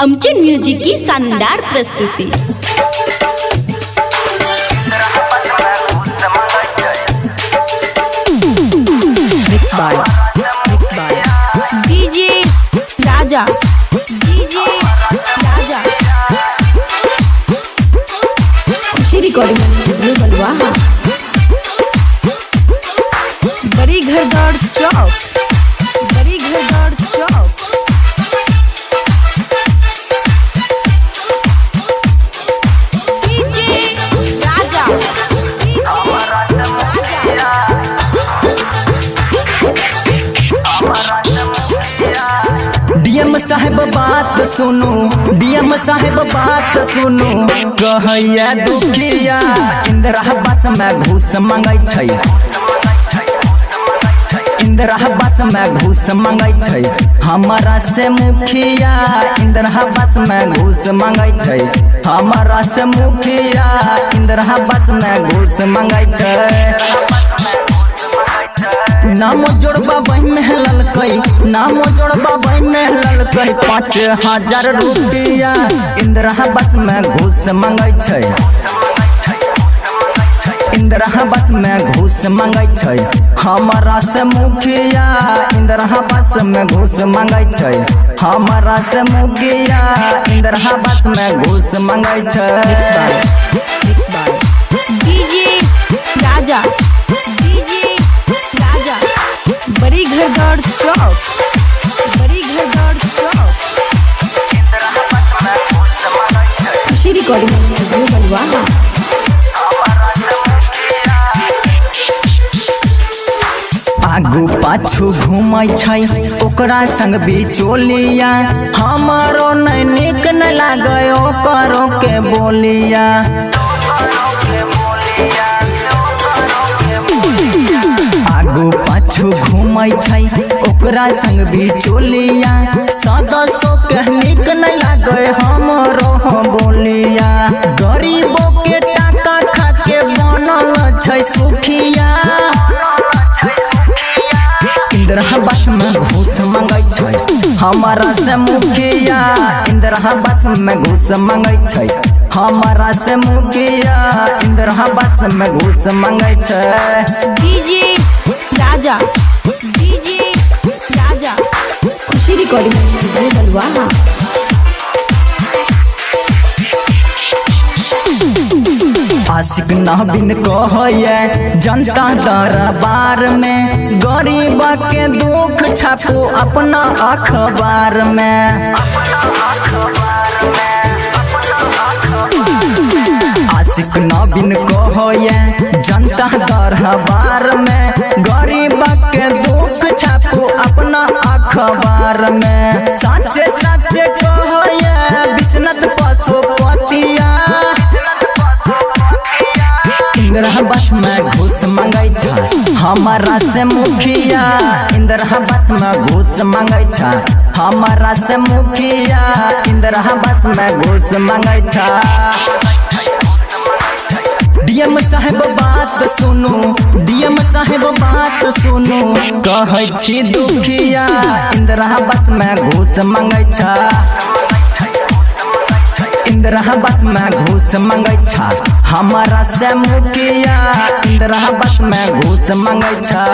अमचन music की शानदार प्रस्तुति। Mixed by DJ Raja, DJ Raja. खुशी रिकॉर्डिंग स्टूडियो बलवाहा, बड़ी घरदौड़ चौक, बड़ी घरदौड़ चौक। डीजे राजा, डीएम साहेब बात सुनो, डीएम साहेब बात सुनो, कहैया दुखिया इंदिरा बस में घूस मांगै छै, इंदिरा बस में घूस मांगै छै, हमारा से मुखिया इंदिरा बस में घूस मांगै छै, हमारा से मुखिया इंदिरा बस में घूस मांगै छै। नाम जोड़बा बहन में ललकई, नाम जोड़बा बहन में ललकई 5,000 रुपया इंदिरा बस में घूस मांगै छै, इंदिरा बस में घूस मांगै छै, हमारा से मुखिया इंदिरा बस में घूस मांगै छै, हमारा से मुखिया इंदिरा बस में घूस मांगै छै। डीजे राजा, डीजे राजा। बड़ी घरदौड़ चौक, बड़ी घरदौड़ चौक। खुशी रिकॉर्डिंग स्टूडियो बलवाहा। आगू पाछू घूमै छै ओकरा संग बिचौलिया, हमारो नहीं नीक न लागे ओकरो के बोलिया। आगू पाछू घूमै छै ओकरा संग बिचौलिया, सदस्यों के नीक न लागे हमरो बोलिया। गरीबों के टाका खा के बनल छै सुखिया, इंदिरा बस में घूस मांगै छै, हमारा से मुखिया इंदिरा बस में घूस मांगै छै, हमारा से मुखिया इंदिरा बस में घूस मांगै छै। DJ Raja, DJ Raja. खुशी रिकॉर्डिंग स्टूडियो बलवाहा। आशिक नवीन कहैया जनता दरबार में, गरीब के दुख छापो अपना अखबार में। आशिक नवीन कहैया जनता दरबार में, गरीब के दुख छापो अपना अखबार में। सच्चे सच्चे कहैया विष्णु पशुपतिया, इंदिरा बस में घूस मांगै छै, हमारा से मुखिया इंदिरा बस में घूस मांगै छै, हमारा से मुखिया इंदिरा बस में घूस मांगै छै। डीएम साहेब बात सुनो, डीएम साहेब बात सुनो, कहै छी दुखिया इंदिरा बस में घूस मांगै छै, इंदिरा बस में घूस मांगै छै, हमारा से मुखिया इंदिरा बस में घूस मांगै छै।